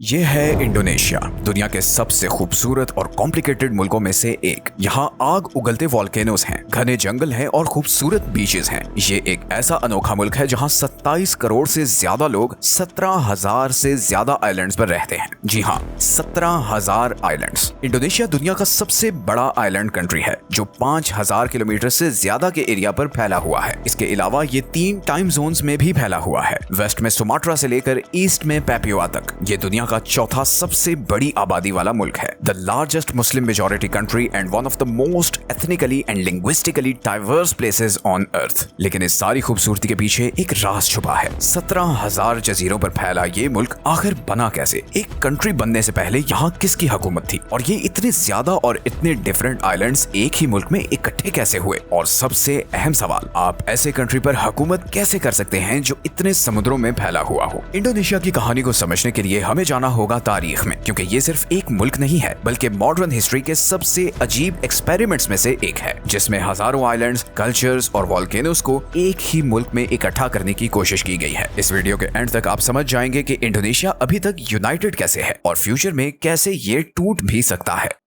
ये है इंडोनेशिया, दुनिया के सबसे खूबसूरत और कॉम्प्लिकेटेड मुल्कों में से एक। यहाँ आग उगलते वॉल्केनोज हैं, घने जंगल हैं और खूबसूरत बीचेस हैं। ये एक ऐसा अनोखा मुल्क है जहाँ 27 करोड़ से ज्यादा लोग 17,000 से ज्यादा आइलैंड्स पर रहते हैं। जी हाँ, 17,000 आइलैंड्स। इंडोनेशिया दुनिया का सबसे बड़ा आइलैंड कंट्री है जो 5,000 किलोमीटर से ज्यादा के एरिया पर फैला हुआ है। इसके अलावा ये 3 टाइम जोन्स में भी फैला हुआ है, वेस्ट में सुमात्रा से लेकर ईस्ट में पैपियोआ तक। ये दुनिया का चौथा सबसे बड़ी आबादी वाला मुल्क है, the largest Muslim majority country and one of the most ethnically and linguistically diverse places on earth. लेकिन इस सारी खूबसूरती के पीछे एक राज छुपा है। 17,000 जजीरों पर फैला ये मुल्क आखिर बना कैसे? एक कंट्री बनने से पहले यहाँ किसकी हुकूमत थी? और ये इतने ज्यादा और इतने डिफरेंट आइलैंड्स एक ही मुल्क में इकट्ठे कैसे हुए? और सबसे अहम सवाल, आप ऐसे कंट्री पर हुकूमत कैसे कर सकते हैं जो इतने समुद्रों में फैला हुआ हो? इंडोनेशिया की कहानी को समझने के लिए हमें जाना होगा तारीख में, क्योंकि ये सिर्फ एक मुल्क नहीं है बल्कि मॉडर्न हिस्ट्री के सबसे अजीब एक्सपेरिमेंट्स में से एक है, जिसमें हजारों आइलैंड्स, कल्चर्स और वॉल्केनोस को एक ही मुल्क में इकट्ठा करने की कोशिश की गई है। इस वीडियो के एंड तक आप समझ जाएंगे कि इंडोनेशिया अभी तक यूनाइटेड कैसे है और फ्यूचर में कैसे ये टूट भी सकता है।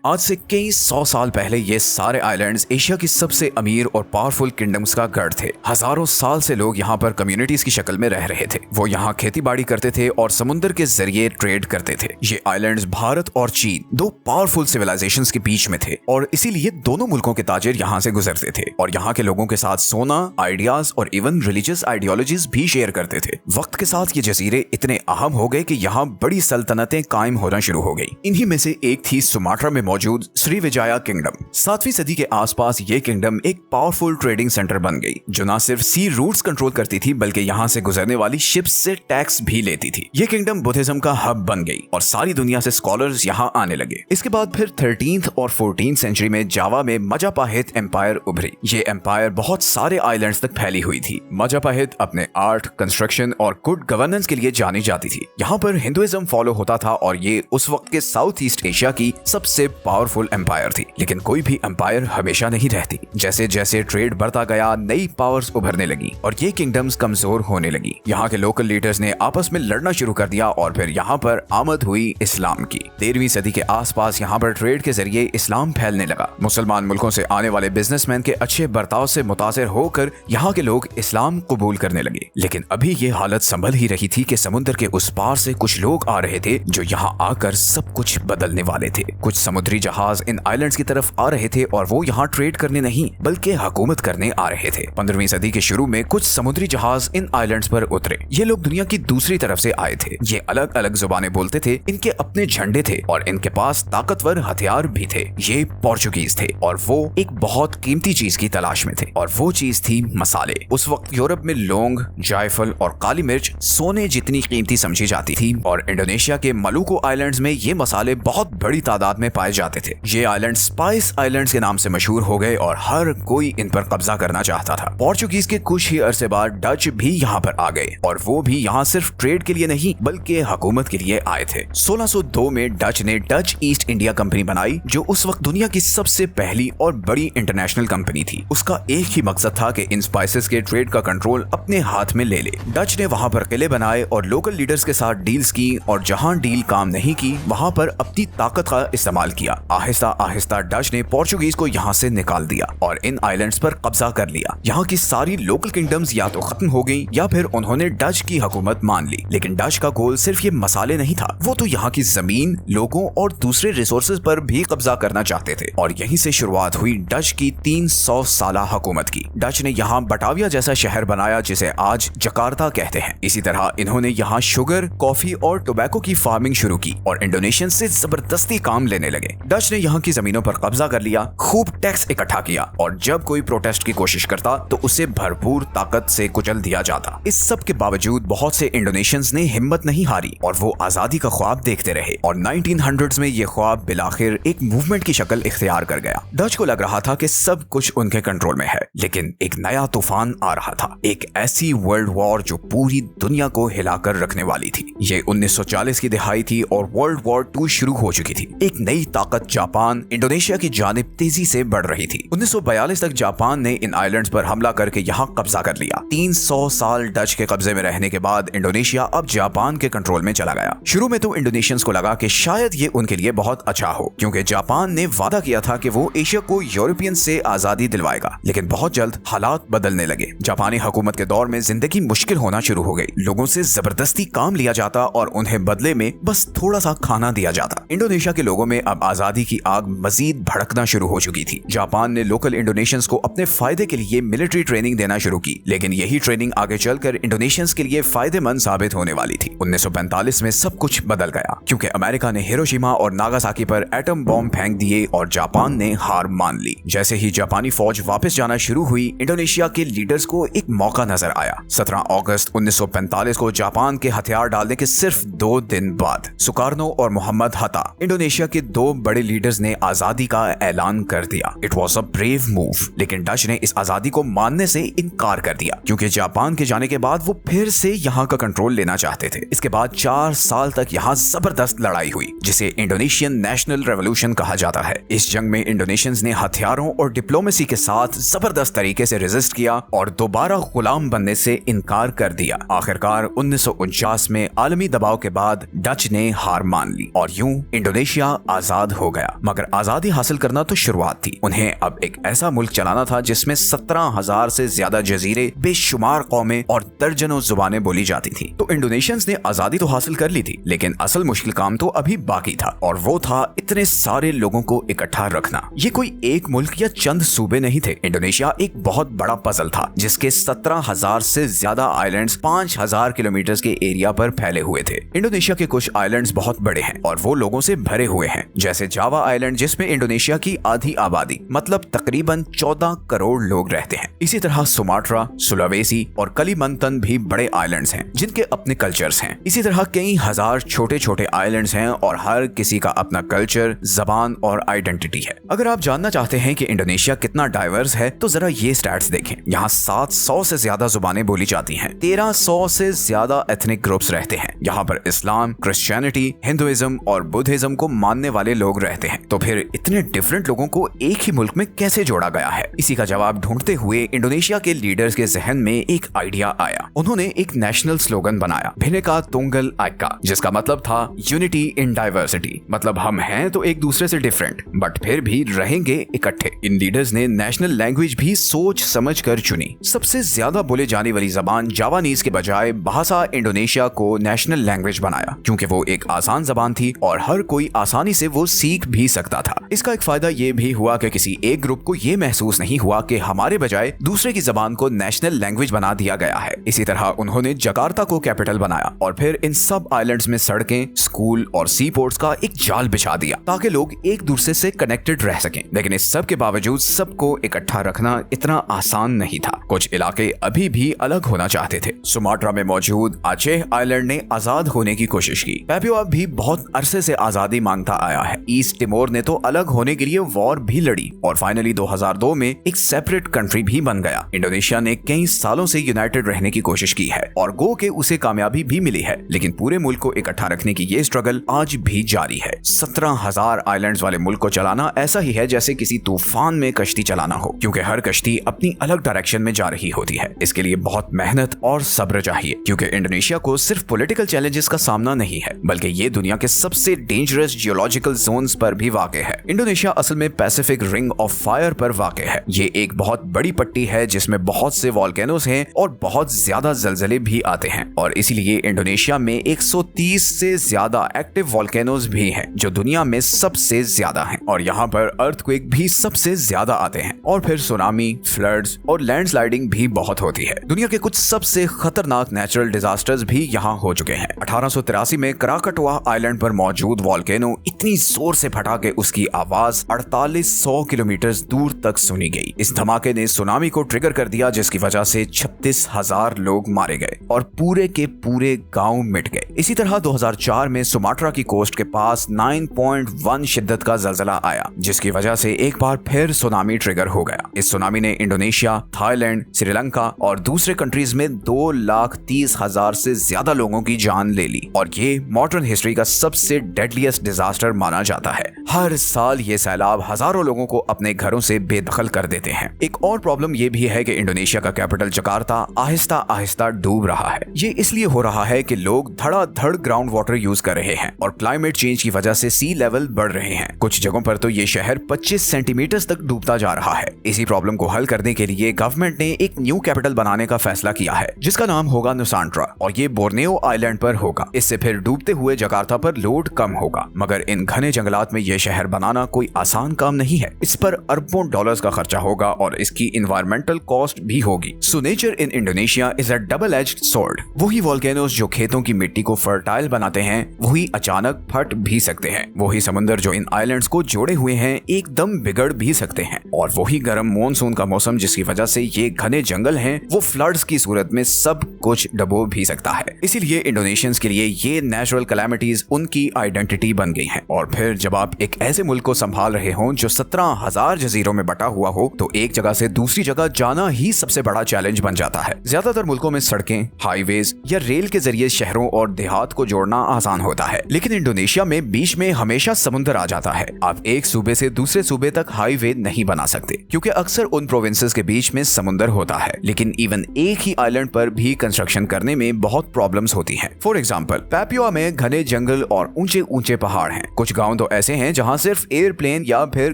आज से कई 100 साल पहले ये सारे आइलैंड्स एशिया की सबसे अमीर और पावरफुल किंगडम्स का गढ़ थे। हजारों साल से लोग यहाँ पर कम्युनिटीज की शक्ल में रह रहे थे। वो यहाँ खेती बाड़ी करते थे और समुद्र के जरिए ट्रेड करते थे। ये आइलैंड्स भारत और चीन, दो पावरफुल सिविलाइजेशंस के बीच में थे और इसीलिए दोनों मुल्कों के ताजिर यहाँ से गुजरते थे और यहाँ के लोगों के साथ सोना, आइडियाज और इवन रिलीजियस आइडियोलॉजीज भी शेयर करते थे। वक्त के साथ ये जजीरे इतने अहम हो गए कि यहाँ बड़ी सल्तनतें कायम होना शुरू हो गई। इन्हीं में से एक थी सुमात्रा में मौजूद श्रीविजया किंगडम। 7वीं सदी के आसपास ये किंगडम एक पावरफुल ट्रेडिंग सेंटर बन गई, जो न सिर्फ सी रूट्स कंट्रोल करती थी बल्कि यहाँ से गुजरने वाली शिप्स से टैक्स भी लेती थी। ये किंगडम बुद्धिज्म का हब बन गई और सारी दुनिया से स्कॉलर्स यहाँ आने लगे। इसके बाद फिर 13th और 14th सेंचुरी में जावा में मजापाहित एम्पायर उभरी। ये एम्पायर बहुत सारे आइलैंड्स तक फैली हुई थी। मजापाहित अपने आर्ट, कंस्ट्रक्शन और गुड गवर्नेंस के लिए जानी जाती थी। यहाँ पर हिंदुइज्म फॉलो होता था और ये उस वक्त के साउथ ईस्ट एशिया की सबसे पावरफुल एम्पायर थी। लेकिन कोई भी एम्पायर हमेशा नहीं रहती। जैसे जैसे ट्रेड बढ़ता गया, नई पावर्स उभरने लगी और ये किंगडम्स कमजोर होने लगी। यहाँ के लोकल लीडर्स ने आपस में लड़ना शुरू कर दिया और फिर यहाँ पर आमद हुई इस्लाम की। 13वीं सदी के आसपास यहाँ पर ट्रेड के जरिए इस्लाम फैलने लगा। मुसलमान मुल्कों से आने वाले बिजनेसमैन के अच्छे बर्ताव से मुतासिर होकर यहाँ के लोग इस्लाम कबूल करने लगे। लेकिन अभी ये हालत संभल ही रही थी कि समुद्र के उस पार से कुछ लोग आ रहे थे जो यहाँ आकर सब कुछ बदलने वाले थे। कुछ समुद्री जहाज इन आइलैंड्स की तरफ आ रहे थे और वो यहाँ ट्रेड करने नहीं बल्कि हुकूमत करने आ रहे थे। 15वीं सदी के शुरू में कुछ समुद्री जहाज इन आइलैंड्स पर उतरे। ये लोग दुनिया की दूसरी तरफ से आए थे। ये अलग अलग जुबानें बोलते थे, इनके अपने झंडे थे और इनके पास ताकतवर हथियार भी थे। ये पोर्चुगीज थे और वो एक बहुत कीमती चीज की तलाश में थे और वो चीज थी मसाले। उस वक्त यूरोप में लौंग, जायफल और काली मिर्च सोने जितनी कीमती समझी जाती थी और इंडोनेशिया के मलुकू आइलैंड्स में ये मसाले बहुत बड़ी तादाद में पाए जाते थे। ये आइलैंड स्पाइस आइलैंड्स के नाम से मशहूर हो गए और हर कोई इन पर कब्जा करना चाहता था। पोर्चुगीज के कुछ ही अरसे बाद डच भी यहाँ पर आ गए और वो भी यहाँ सिर्फ ट्रेड के लिए नहीं बल्कि हुकूमत के लिए आए थे। 1602 में डच ने डच ईस्ट इंडिया कंपनी बनाई, जो उस वक्त दुनिया की सबसे पहली और बड़ी इंटरनेशनल कंपनी थी। उसका एक ही मकसद था कि इन स्पाइसेस के ट्रेड का कंट्रोल अपने हाथ में ले ले। डच ने वहाँ पर किले बनाए और लोकल लीडर्स के साथ डील्स की और जहाँ डील काम नहीं की वहाँ पर अपनी ताकत का इस्तेमाल किया। आहिस्ता आहिस्ता डच ने पोर्चुगीज को यहाँ से निकाल दिया और इन आइलैंड्स पर कब्जा कर लिया। यहाँ की सारी लोकल किंगडम्स या तो खत्म हो गई या फिर उन्होंने डच की हुकूमत मान ली। लेकिन डच का गोल सिर्फ ये मसाले नहीं था, वो तो यहाँ की जमीन, लोगों और दूसरे रिसोर्सेज पर भी कब्जा करना चाहते थे। और यहीं से शुरुआत हुई डच की 300 साला हुकूमत की। डच ने यहाँ बटाविया जैसा शहर बनाया जिसे आज जकार्ता कहते हैं। इसी तरह इन्होंने यहाँ शुगर, कॉफी और टोबैको की फार्मिंग शुरू की और इंडोनेशियन से जबरदस्ती काम लेने लगे। डच ने यहाँ की जमीनों पर कब्जा कर लिया, खूब टैक्स इकट्ठा किया और जब कोई प्रोटेस्ट की कोशिश करता तो उसे भरपूर ताकत से कुचल दिया जाता। इस सब के बावजूद बहुत से इंडोनेशियंस ने हिम्मत नहीं हारी और वो आजादी का ख्वाब देखते रहे और 1900s में ये ख्वाब बिलाखिर एक मूवमेंट की शक्ल इख्तियार कर गया। डच को लग रहा था कि सब कुछ उनके कंट्रोल में है, लेकिन एक नया तूफान आ रहा था, एक ऐसी वर्ल्ड वॉर जो पूरी दुनिया को हिलाकर रखने वाली थी। ये 1940 की दिहाई थी और वर्ल्ड वॉर 2 शुरू हो चुकी थी। एक नई ताकत ताकत जापान इंडोनेशिया की जानिब तेजी से बढ़ रही थी। 1942 तक जापान ने इन आइलैंड्स पर हमला करके यहाँ कब्जा कर लिया। 300 साल डच के कब्जे में रहने के बाद इंडोनेशिया अब जापान के कंट्रोल में चला गया। शुरू में तो इंडोनेशियंस को लगा कि शायद ये उनके लिए बहुत अच्छा हो, क्योंकि जापान ने वादा किया था कि वो एशिया को यूरोपियन से आजादी दिलवाएगा। लेकिन बहुत जल्द हालात बदलने लगे। जापानी हुकूमत के दौर में जिंदगी मुश्किल होना शुरू हो गई। लोगों से जबरदस्ती काम लिया जाता और उन्हें बदले में बस थोड़ा सा खाना दिया जाता। इंडोनेशिया के लोगों में अब आजादी की आग मजीद भड़कना शुरू हो चुकी थी। जापान ने लोकल इंडोनेशियंस को अपने फायदे के लिए मिलिट्री ट्रेनिंग देना शुरू की, लेकिन यही ट्रेनिंग आगे चलकर इंडोनेशियंस के लिए फायदेमंद साबित होने वाली थी। 1945 में सब कुछ बदल गया, क्योंकि अमेरिका ने हिरोशिमा और नागासाकी पर एटम बॉम्ब फेंक दिए और जापान ने हार मान ली। जैसे ही जापानी फौज वापस जाना शुरू हुई, इंडोनेशिया के लीडर्स को एक मौका नजर आया। 17 अगस्त 1945 को जापान के हथियार डालने के सिर्फ 2 दिन बाद सुकार्नो और मोहम्मद हत्ता, इंडोनेशिया के 2 बड़े लीडर्स ने आजादी का ऐलान कर दिया। It was a brave move, लेकिन डच ने इस आजादी को मानने से इनकार कर दिया, क्योंकि जापान के जाने के बाद वो फिर से यहाँ का कंट्रोल लेना चाहते थे। इसके बाद 4 साल तक यहाँ जबरदस्त लड़ाई हुई, जिसे इंडोनेशियन नेशनल रेवोल्यूशन कहा जाता है। इस जंग में इंडोनेशियंस ने हथियारों और डिप्लोमेसी के साथ जबरदस्त तरीके से रेजिस्ट किया और दोबारा गुलाम बनने से इनकार कर दिया। आखिरकार 1949 में आलमी दबाव के बाद डच ने हार मान ली और यूं इंडोनेशिया आजाद हो गया। मगर आजादी हासिल करना तो शुरुआत थी। उन्हें अब एक ऐसा मुल्क चलाना था जिसमें 17,000 से ज्यादा जजीरे, बेशुमार कौमें और दर्जनों जुबानें बोली जाती थी। तो इंडोनेशियंस ने आजादी तो हासिल कर ली थी, लेकिन असल मुश्किल काम तो अभी बाकी था, और वो था इतने सारे लोगों को इकट्ठा रखना। ये कोई एक मुल्क या चंद सूबे नहीं थे। इंडोनेशिया एक बहुत बड़ा पजल था, जिसके 17,000 से ज्यादा आइलैंड्स 5,000 किलोमीटर के एरिया पर फैले हुए थे। इंडोनेशिया के कुछ आइलैंड्स बहुत बड़े हैं और वो लोगों से भरे हुए हैं, जैसे जावा आइलैंड, जिसमें इंडोनेशिया की आधी आबादी मतलब तकरीबन 14 करोड़ लोग रहते हैं। इसी तरह सुमाट्रा, सुलावेसी और कलिमंतन भी बड़े आइलैंड्स हैं, जिनके अपने कल्चर्स हैं। इसी तरह कई हजार छोटे छोटे आइलैंड्स हैं और हर किसी का अपना कल्चर, जबान और आइडेंटिटी है। अगर आप जानना चाहते हैं कि इंडोनेशिया कितना डाइवर्स है, तो जरा ये स्टैट्स देखें। यहाँ 700 से ज्यादा जुबानें बोली जाती हैं, 1300 से ज्यादा एथनिक ग्रुप्स रहते हैं। यहाँ पर इस्लाम, क्रिश्चियनिटी, हिंदुइज्म और बुद्धिज्म को मानने वाले लोग रहते हैं। तो फिर इतने डिफरेंट लोगों को एक ही मुल्क में कैसे जोड़ा गया है? इसी का जवाब ढूंढते हुए इंडोनेशिया के लीडर्स के जहन में एक आइडिया आया। उन्होंने एक नेशनल स्लोगन बनाया, भिन्नका तुंगल आइक्का, जिसका मतलब था यूनिटी इन डाइवर्सिटी। मतलब हम हैं तो एक दूसरे से डिफरेंट, बट फिर भी रहेंगे इकट्ठे। इन लीडर्स ने नेशनल लैंग्वेज भी सोच समझ कर चुनी। सबसे ज्यादा बोले जाने वाली जबान जावानीज के बजाय भाषा इंडोनेशिया को नेशनल लैंग्वेज बनाया, क्योंकि वो एक आसान जबान थी और हर कोई आसानी से वो सीख भी सकता था। इसका एक फायदा ये भी हुआ कि किसी एक ग्रुप को ये महसूस नहीं हुआ कि हमारे बजाय दूसरे की जबान को नेशनल लैंग्वेज बना दिया गया है। इसी तरह उन्होंने जकार्ता को कैपिटल बनाया और फिर इन सब आइलैंड्स में सड़कें, स्कूल और सी पोर्ट्स का एक जाल बिछा दिया, ताकि लोग एक दूसरे से कनेक्टेड रह सकें। लेकिन इस सब के बावजूद सबको इकट्ठा रखना इतना आसान नहीं था। कुछ इलाके अभी भी अलग होना चाहते थे। सुमाट्रा में मौजूद आचेह आइलैंड ने आजाद होने की कोशिश की। पैपुआ भी बहुत अरसे से आजादी मांगता आया है। ईस्ट तिमोर ने तो अलग होने के लिए वॉर भी लड़ी और फाइनली 2002 में एक सेपरेट कंट्री भी बन गया। इंडोनेशिया ने कई सालों से यूनाइटेड रहने की कोशिश की है और गो के उसे कामयाबी भी मिली है, लेकिन पूरे मुल्क को इकट्ठा रखने की ये स्ट्रगल आज भी जारी है। 17,000 आइलैंड्स वाले मुल्क को चलाना ऐसा ही है जैसे किसी तूफान में कश्ती चलाना हो, क्योंकि हर कश्ती अपनी अलग डायरेक्शन में जा रही होती है। इसके लिए बहुत मेहनत और सब्र चाहिए, क्योंकि इंडोनेशिया को सिर्फ पॉलिटिकल चैलेंजेस का सामना नहीं है, बल्कि ये दुनिया के सबसे डेंजरस जियोलॉजिकल जोन्स पर भी वाक़ है। इंडोनेशिया असल में पैसिफिक रिंग ऑफ फायर पर वाक़ है। ये एक बहुत बड़ी पट्टी है जिसमें बहुत से वॉल्केनोस हैं और बहुत ज्यादा जलजले भी आते हैं, और इसीलिए इंडोनेशिया में 130 से ज्यादा एक्टिव वॉल्केनोस भी हैं, जो दुनिया में सबसे ज्यादा हैं। और यहाँ पर अर्थक्वेक भी सबसे ज्यादा आते हैं, और फिर सुनामी, फ्लड्स और लैंडस्लाइडिंग भी बहुत होती है। दुनिया के कुछ सबसे खतरनाक नेचुरल डिजास्टर्स भी यहाँ हो चुके हैं। 1883 में कराकटवा आइलैंड पर मौजूद वॉल्केनो इतनी जोर से फटा कि उसकी आवाज 4800 किलोमीटर दूर तक सुनी गई। इस धमाके ने सुनामी को ट्रिगर कर दिया, जिसकी वजह से 36,000 लोग मारे गए और पूरे के पूरे गांव मिट गए। इसी तरह 2004 में सुमाट्रा की कोस्ट के पास 9.1 शिद्दत का जलजला आया, जिसकी वजह से एक बार फिर सुनामी ट्रिगर हो गया। इस सुनामी ने इंडोनेशिया, थाईलैंड, श्रीलंका और दूसरे कंट्रीज में 2,30,000 से ज्यादा लोगों की जान ले ली, और ये मॉडर्न हिस्ट्री का सबसे डेडलीस्ट डिजास्टर माना जाता है। हर साल ये सैलाब हजारों लोगों को अपने घरों से बेदखल कर देते हैं। एक और प्रॉब्लम ये भी है कि इंडोनेशिया का कैपिटल जकार्ता आहिस्ता आहिस्ता डूब रहा है। ये इसलिए हो रहा है कि लोग धड़ाधड़ ग्राउंड वाटर यूज कर रहे हैं और क्लाइमेट चेंज की वजह से सी लेवल बढ़ रहे हैं। कुछ जगहों पर तो ये शहर 25 सेंटीमीटर तक डूबता जा रहा है। इसी प्रॉब्लम को हल करने के लिए गवर्नमेंट ने एक न्यू कैपिटल बनाने का फैसला किया है, जिसका नाम होगा नुसांट्रा, और ये बोर्नियो आइलैंड पर होगा। इससे फिर डूबते हुए जकार्ता पर लोड कम होगा। मगर इन घने जंगलात में यह शहर बनाना कोई आसान काम नहीं है। इस पर अरबों डॉलर्स का खर्चा होगा और इसकी इन्वायरमेंटल कॉस्ट भी होगी। So nature in Indonesia is a double edged sword. वही वोल्केनोज जो खेतों की मिट्टी को फर्टाइल बनाते हैं, वही अचानक फट भी सकते हैं। वही समुद्र जो इन आइलैंड्स को जोड़े हुए हैं, एकदम बिगड़ भी सकते हैं। और वही गर्म मॉनसून का मौसम जिसकी वजह से ये घने जंगल हैं, वो फ्लड्स की सूरत में सब कुछ डबो भी सकता है। इसीलिए इंडोनेशियंस के लिए ये नेचुरल कैलामिटीज उनकी आइडेंटिटी बन गई हैं। और फिर जब आप एक ऐसे मुल्क को संभाल रहे हो जो 17,000 जजीरों में बटा हुआ हो, तो एक जगह से दूसरी जगह जाना ही सबसे बड़ा चैलेंज बन जाता है। ज्यादातर मुल्कों में सड़कें, हाईवेज या रेल के जरिए शहरों और देहात को जोड़ना आसान होता है, लेकिन इंडोनेशिया में बीच में हमेशा समुद्र आ जाता है। आप एक सूबे से दूसरे सूबे तक हाईवे नहीं बना सकते, क्योंकि अक्सर उन प्रोविंसेस के बीच में समुद्र होता है। लेकिन इवन एक ही आइलैंड पर भी कंस्ट्रक्शन करने में बहुत प्रॉब्लम्स होती हैं। फॉर एग्जांपल, पैपुआ में घने जंगल और ऊंचे ऊंचे पहाड़ हैं। कुछ गांव तो ऐसे हैं जहां सिर्फ एयरप्लेन या फिर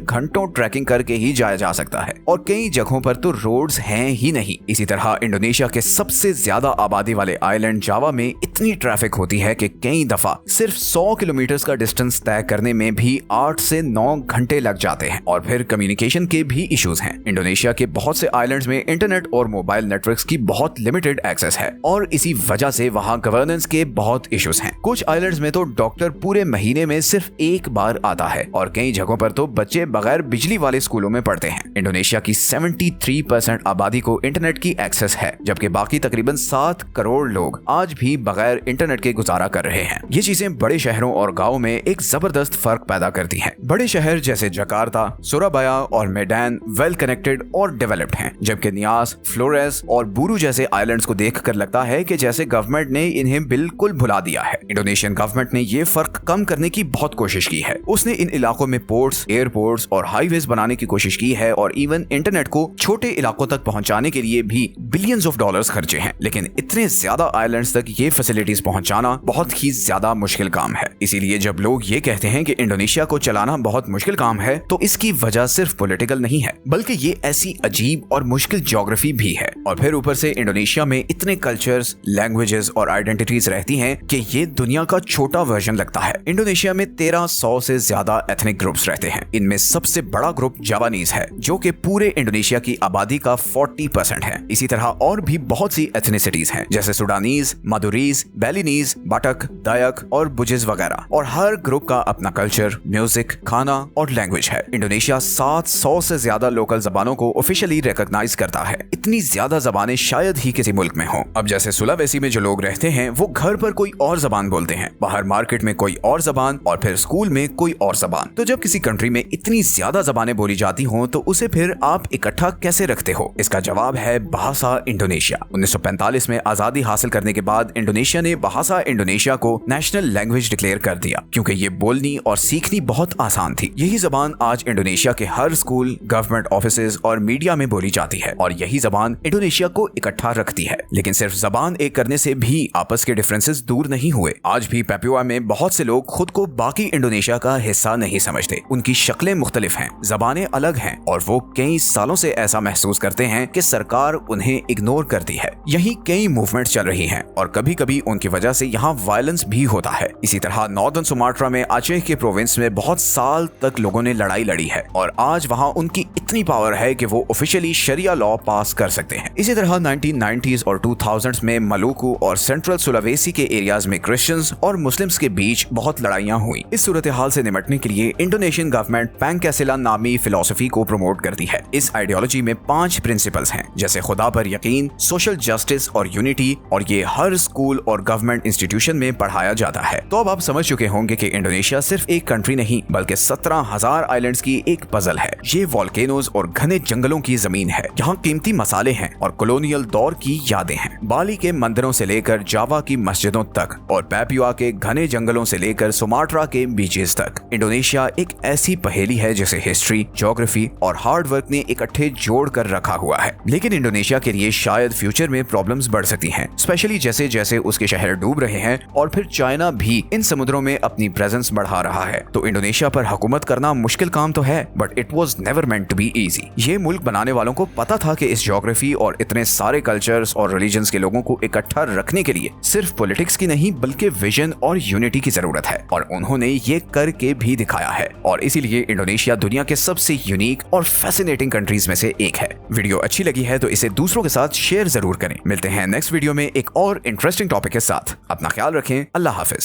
घंटों ट्रैकिंग करके ही जाया जा सकता है, और कई जगहों पर तो रोड्स हैं ही नहीं। इसी तरह इंडोनेशिया के सबसे ज्यादा आबादी वाले आइलैंड जावा में इतनी ट्रैफिक होती है कि कई दफा सिर्फ 100 किलोमीटर का डिस्टेंस तय करने में भी 8 से 9 घंटे लग जाते हैं। और फिर कम्युनिकेशन के भी इश्यूज हैं। इंडोनेशिया के बहुत से आइलैंड्स में इंटरनेट और मोबाइल नेटवर्क्स की बहुत लिमिटेड एक्सेस है, और इसी वजह से वहां गवर्नेंस के बहुत इश्यूज हैं। कुछ आइलैंड्स में तो डॉक्टर पूरे महीने में सिर्फ एक बार आता है, और कई जगहों पर तो बच्चे बगैर बिजली वाले स्कूलों में पढ़ते हैं। इंडोनेशिया की 73% आबादी को इंटरनेट की एक्सेस है, जबकि बाकी तकरीबन 7 करोड़ लोग आज भी बगैर इंटरनेट के गुजारा कर रहे हैं। ये चीजें बड़े शहरों और गाँव में एक जबरदस्त फर्क पैदा करती हैं। बड़े शहर जैसे जकार्ता, सुराबाया और मेडैन वेल कनेक्टेड और डेवलप्ड हैं, जबकि नियास, फ्लोरेस और बुरू जैसे आइलैंड्स को देखकर लगता है कि जैसे गवर्नमेंट ने इन्हें बिल्कुल भुला दिया है। इंडोनेशियन गवर्नमेंट ने ये फर्क कम करने की बहुत कोशिश की है। उसने इन इलाकों में पोर्ट्स, एयरपोर्ट्स और हाईवेज बनाने की कोशिश की है, और इवन इंटरनेट को छोटे इलाकों तक पहुंचाने के लिए भी बिलियंस ऑफ डॉलर्स खर्चे हैं। लेकिन इतने ज्यादा आइलैंड्स तक ये फैसिलिटीज पहुंचाना बहुत ही ज्यादा मुश्किल काम है। इसीलिए जब लोग ये कहते हैं कि इंडोनेशिया को चलाना बहुत मुश्किल काम है, तो इसकी वजह सिर्फ पॉलिटिकल नहीं है, बल्कि ये ऐसी अजीब और मुश्किल ज्योग्राफी भी है। और फिर ऊपर से इंडोनेशिया में इतने कल्चर्स, लैंग्वेजेस और आइडेंटिटीज रहती हैं कि ये दुनिया का छोटा वर्जन लगता है। इंडोनेशिया में 1300 से ज्यादा एथनिक ग्रुप्स रहते हैं। इनमें सबसे बड़ा ग्रुप जावानीज है, जो कि पूरे इंडोनेशिया की आबादी का 40% है। इसी तरह और भी बहुत सी एथनिसिटीज हैं, जैसे सुडानीज, मादुरीज, बैलिनीज, बाटक, दायक और बुजिज वगैरह। और हर ग्रुप का अपना कल्चर, म्यूजिक, खाना और लैंग्वेज है। इंडोनेशिया 700 से ज्यादा लोकल जबानों को ऑफिशियली रिकॉग्नाइज करता है। इतनी ज्यादा जबानें शायद ही किसी मुल्क में हो। अब जैसे सुलावेसी में जो लोग रहते हैं, वो घर पर कोई और जबान बोलते हैं, बाहर मार्केट में कोई और जबान, और फिर स्कूल में कोई और जबान। तो जब किसी कंट्री में इतनी ज्यादा जबानें बोली जाती हों, तो उसे फिर आप इकट्ठा कैसे रखते हो? इसका जवाब है भाषा इंडोनेशिया। 1945 में आजादी हासिल करने के बाद इंडोनेशिया ने भाषा इंडोनेशिया को नेशनल लैंग्वेज डिक्लेयर कर दिया, क्योंकि ये बोलनी और सीखनी बहुत आसान थी। यही जबान आज इंडोनेशिया के हर स्कूल, गवर्नमेंट ऑफिसेज और मीडिया में बोली जाती है, और यही जबान इंडोनेशिया को इकट्ठा रखती है। लेकिन सिर्फ जबान एक करने से भी आपस के डिफरेंसेस दूर नहीं हुए। आज भी पैपुआ में बहुत से लोग खुद को बाकी इंडोनेशिया का हिस्सा नहीं समझते। उनकी शक्लें मुख्तलिफ हैं, जबानें अलग हैं, और वो कई सालों से ऐसा महसूस करते हैं कि सरकार उन्हें इग्नोर करती है। यही कई मूवमेंट्स चल रही हैं, और कभी कभी उनकी वजह से यहाँ वायलेंस भी होता है। इसी तरह नॉर्दर्न सुमाट्रा में आचे के प्रोविंस में बहुत साल तक लोगों ने लड़ाई लड़ी है, और आज वहाँ उनकी इतनी पावर है कि वो ऑफिशियली शरिया लॉ पास कर सकते हैं। इसी तरह 1990s और 2000s में मलुकू और सेंट्रल सुलावेसी के एरियाज में क्रिश्चियंस और मुस्लिम्स के बीच बहुत लड़ाइयाँ हुई। इस सूरत हाल से निपटने के लिए इंडोनेशियन गवर्नमेंट पैंकैसिला नामी फिलॉसफी को प्रमोट करती है। इस आइडियोलॉजी में 5 प्रिंसिपल्स हैं, जैसे खुदा पर यकीन, सोशल जस्टिस और यूनिटी, और ये हर स्कूल और गवर्नमेंट इंस्टीट्यूशन में पढ़ाया जाता है। तो अब आप समझ चुके होंगे कि इंडोनेशिया सिर्फ एक कंट्री नहीं, बल्कि 17,000 आइलैंड्स की एक पजल है। ये वॉल्केनोज और घने जंगलों की जमीन है। यहाँ कीमती मसाले हैं और कॉलोनियल दौर की यादें हैं। बाली के मंदिरों से लेकर जावा की मस्जिदों तक, और पैपुआ के घने जंगलों से लेकर सुमाट्रा के बीचेस एजेस तक इंडोनेशिया एक ऐसी पहेली है जिसे हिस्ट्री, ज्योग्राफी और हार्ड वर्क ने इकट्ठे जोड़ कर रखा हुआ है। लेकिन इंडोनेशिया के लिए शायद फ्यूचर में प्रॉब्लम्स बढ़ सकती हैं, स्पेशली जैसे जैसे उसके शहर डूब रहे हैं और फिर चाइना भी इन समुद्रों में अपनी प्रेजेंस बढ़ा रहा है। तो इंडोनेशिया पर हुकूमत करना मुश्किल काम तो है, but it was never meant to be easy. ये मुल्क बनाने वालों को पता था कि इस ज्योग्राफी और इतने सारे कल्चर्स और रिलीजन्स के लोगों को इकट्ठा रखने के लिए सिर्फ पॉलिटिक्स की नहीं बल्कि विजन और यूनिटी की जरूरत है, और उन्होंने ये करके भी दिखाया है। और इसीलिए इंडोनेशिया दुनिया के सबसे यूनिक और फैसिनेटिंग कंट्रीज में से एक है। वीडियो अच्छी लगी है तो इसे दूसरों के साथ शेयर जरूर करें। मिलते हैं नेक्स्ट वीडियो में एक और इंटरेस्टिंग टॉपिक के साथ। अपना ख्याल रखें। अल्लाह हाफिज।